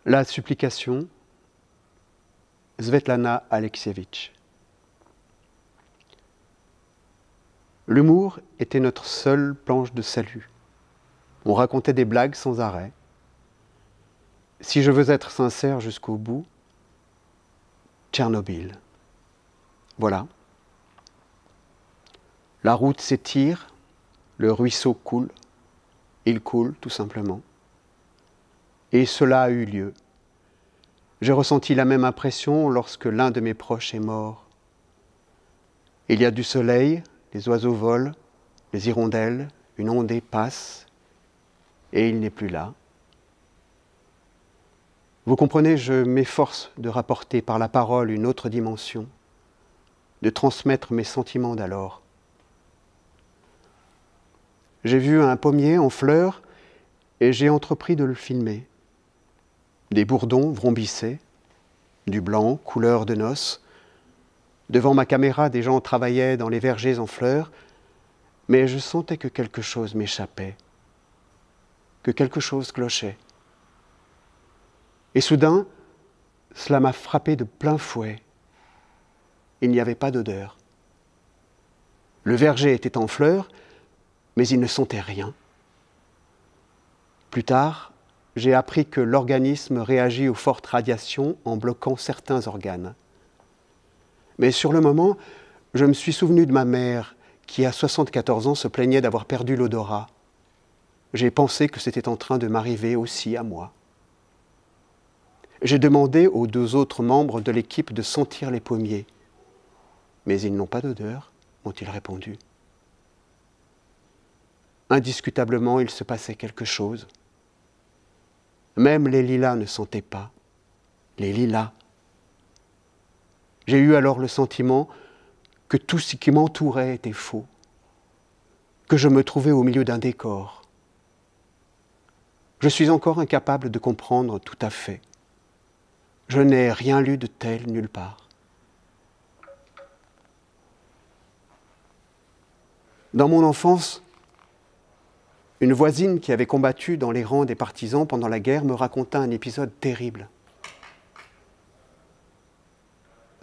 La supplication, Svetlana Alexievitch. L'humour était notre seule planche de salut. On racontait des blagues sans arrêt. Si je veux être sincère jusqu'au bout, Tchernobyl. Voilà. La route s'étire, le ruisseau coule. Il coule, tout simplement. Et cela a eu lieu. J'ai ressenti la même impression lorsque l'un de mes proches est mort. Il y a du soleil, les oiseaux volent, les hirondelles, une ondée passe, et il n'est plus là. Vous comprenez, je m'efforce de rapporter par la parole une autre dimension, de transmettre mes sentiments d'alors. J'ai vu un pommier en fleurs et j'ai entrepris de le filmer. Des bourdons vrombissaient, du blanc, couleur de noces. Devant ma caméra, des gens travaillaient dans les vergers en fleurs, mais je sentais que quelque chose m'échappait, que quelque chose clochait. Et soudain, cela m'a frappé de plein fouet. Il n'y avait pas d'odeur. Le verger était en fleurs, mais il ne sentait rien. Plus tard, j'ai appris que l'organisme réagit aux fortes radiations en bloquant certains organes. Mais sur le moment, je me suis souvenu de ma mère qui, à 74 ans, se plaignait d'avoir perdu l'odorat. J'ai pensé que c'était en train de m'arriver aussi à moi. J'ai demandé aux 2 autres membres de l'équipe de sentir les pommiers. Mais ils n'ont pas d'odeur, ont-ils répondu. Indiscutablement, il se passait quelque chose. Même les lilas ne sentaient pas. Les lilas. J'ai eu alors le sentiment que tout ce qui m'entourait était faux, que je me trouvais au milieu d'un décor. Je suis encore incapable de comprendre tout à fait. Je n'ai rien lu de tel nulle part. Dans mon enfance, une voisine qui avait combattu dans les rangs des partisans pendant la guerre me raconta un épisode terrible.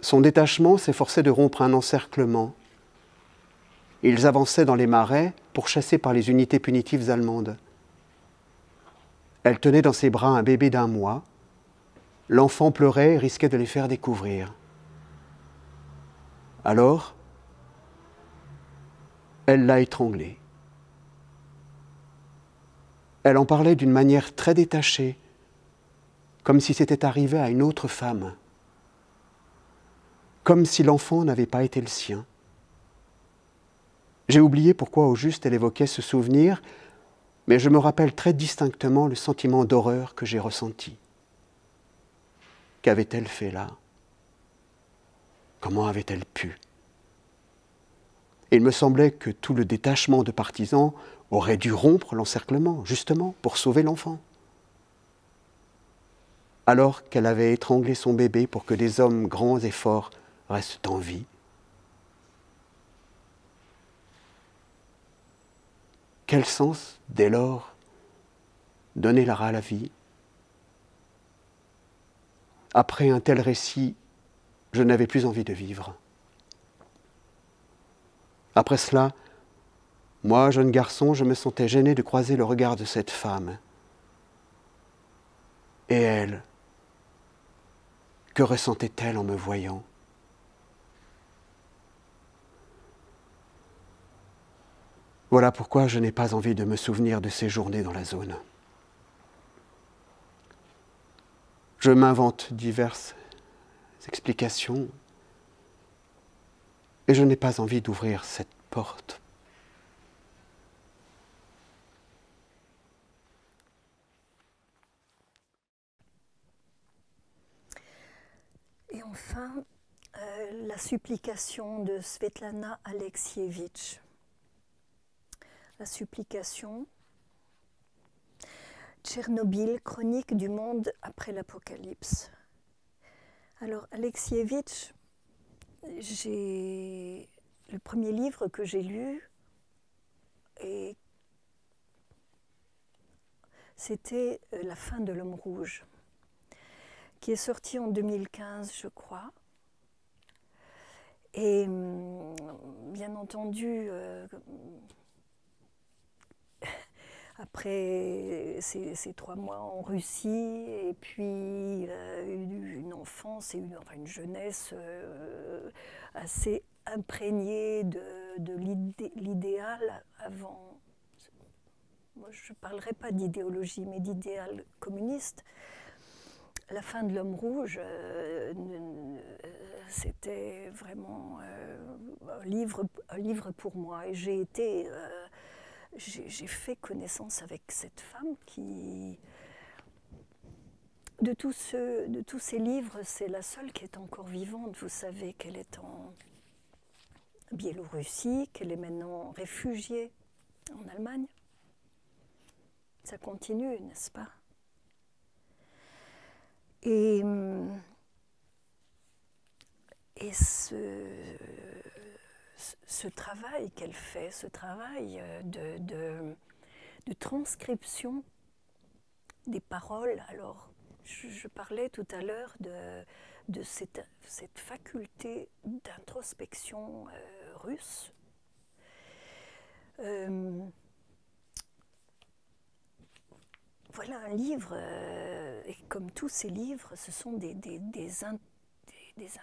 Son détachement s'efforçait de rompre un encerclement. Ils avançaient dans les marais pourchassés par les unités punitives allemandes. Elle tenait dans ses bras un bébé d'1 mois. L'enfant pleurait et risquait de les faire découvrir. Alors, elle l'a étranglé. Elle en parlait d'une manière très détachée, comme si c'était arrivé à une autre femme, comme si l'enfant n'avait pas été le sien. J'ai oublié pourquoi au juste elle évoquait ce souvenir, mais je me rappelle très distinctement le sentiment d'horreur que j'ai ressenti. Qu'avait-elle fait là? Comment avait-elle pu? Il me semblait que tout le détachement de partisans aurait dû rompre l'encerclement, justement, pour sauver l'enfant. Alors qu'elle avait étranglé son bébé pour que des hommes grands et forts restent en vie. Quel sens, dès lors, donner à la vie? Après un tel récit, je n'avais plus envie de vivre. Après cela, moi, jeune garçon, je me sentais gêné de croiser le regard de cette femme. Et elle, que ressentait-elle en me voyant? Voilà pourquoi je n'ai pas envie de me souvenir de ces journées dans la zone. Je m'invente diverses explications et je n'ai pas envie d'ouvrir cette porte. Et enfin, la supplication de Svetlana Alexievitch. La supplication. Tchernobyl, chronique du monde après l'Apocalypse. Alors, Alexievitch, le premier livre que j'ai lu, c'était La fin de l'homme rouge. qui est sorti en 2015, je crois. Et bien entendu, après ces 3 mois en Russie, et puis une enfance et une jeunesse assez imprégnée de l'idéal avant. Moi, je ne parlerai pas d'idéologie, mais d'idéal communiste. La fin de l'Homme Rouge, c'était vraiment un livre pour moi. Et j'ai fait connaissance avec cette femme qui, de tous ces livres, c'est la seule qui est encore vivante. Vous savez qu'elle est en Biélorussie, qu'elle est maintenant réfugiée en Allemagne. Ça continue, n'est-ce pas? Et ce travail qu'elle fait, ce travail de transcription des paroles, alors je parlais tout à l'heure de cette faculté d'introspection russe. Voilà un livre, et comme tous ces livres, ce sont des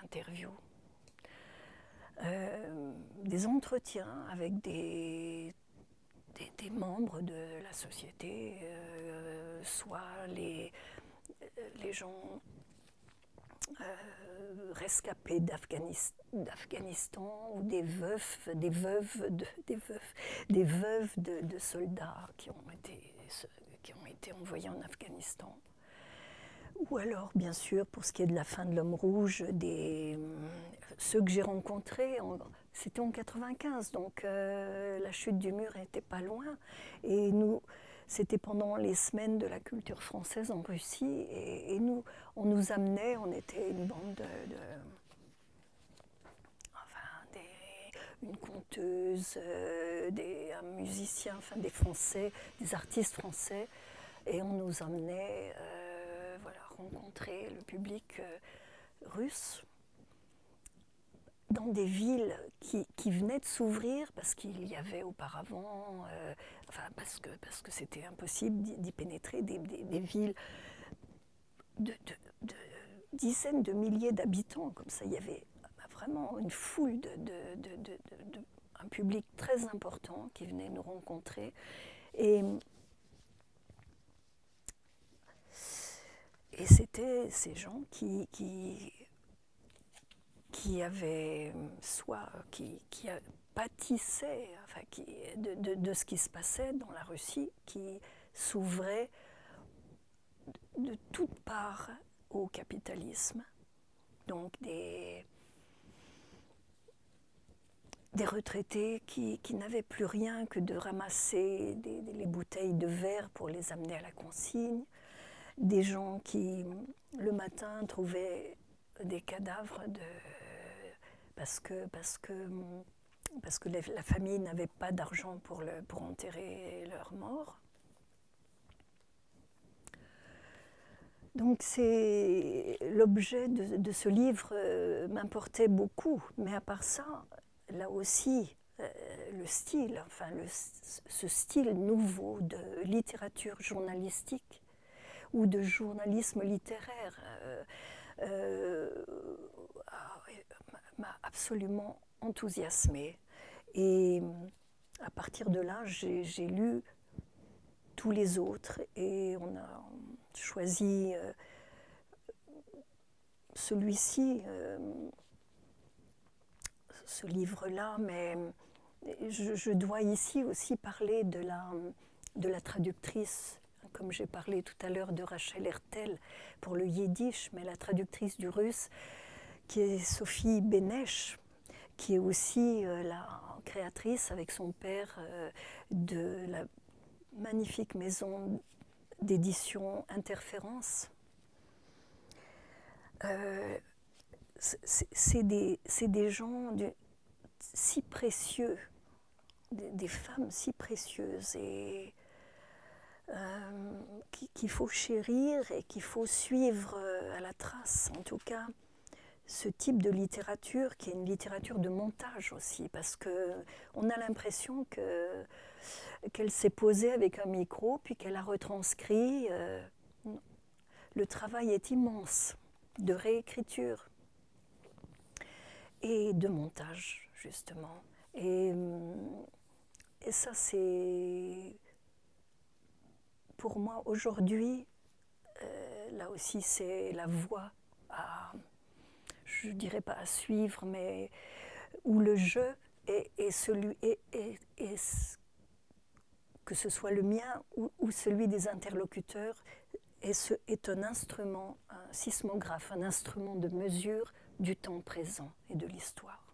interviews, des entretiens avec des membres de la société, soit les gens rescapés d'Afghanistan ou des veuves de soldats qui ont été envoyés en Afghanistan. Ou alors, bien sûr, pour ce qui est de la fin de l'Homme Rouge, ceux que j'ai rencontrés, c'était en 95, donc la chute du mur n'était pas loin. Et nous, c'était pendant les semaines de la culture française en Russie, et nous, on nous amenait, on était une bande une conteuse, un musicien, enfin des Français, des artistes français, et on nous amenait rencontrer le public russe dans des villes qui venaient de s'ouvrir parce qu'il y avait auparavant, parce que c'était impossible d'y pénétrer, des villes de dizaines de milliers d'habitants, comme ça il y avait vraiment une foule un public très important qui venait nous rencontrer. Et c'était ces gens qui avaient qui pâtissaient de ce qui se passait dans la Russie, qui s'ouvrait de toutes parts au capitalisme. Donc des retraités qui n'avaient plus rien que de ramasser les bouteilles de verre pour les amener à la consigne, des gens qui, le matin, trouvaient des cadavres parce que la famille n'avait pas d'argent pour enterrer leurs morts. Donc l'objet de ce livre m'importait beaucoup, mais à part ça, là aussi, le style, ce style nouveau de littérature journalistique ou de journalisme littéraire m'a absolument enthousiasmée. Et à partir de là, j'ai lu tous les autres et on a choisi celui-ci, ce livre-là, mais je dois ici aussi parler de la traductrice, comme j'ai parlé tout à l'heure de Rachel Hertel pour le yiddish, mais la traductrice du russe, qui est Sophie Benesch, qui est aussi la créatrice avec son père de la magnifique maison d'édition Interférence. C'est des gens si précieux, des femmes si précieuses, et qu'il faut chérir et qu'il faut suivre à la trace, en tout cas, ce type de littérature qui est une littérature de montage aussi, parce qu'on a l'impression qu'elle s'est posée avec un micro, puis qu'elle a retranscrit. Le travail est immense, de réécriture et de montage, justement. Et ça, c'est, pour moi, aujourd'hui, là aussi, c'est la voie à, je ne dirais pas à suivre, mais où le jeu est celui, que ce soit le mien ou celui des interlocuteurs, est un instrument, un sismographe, un instrument de mesure du temps présent et de l'histoire.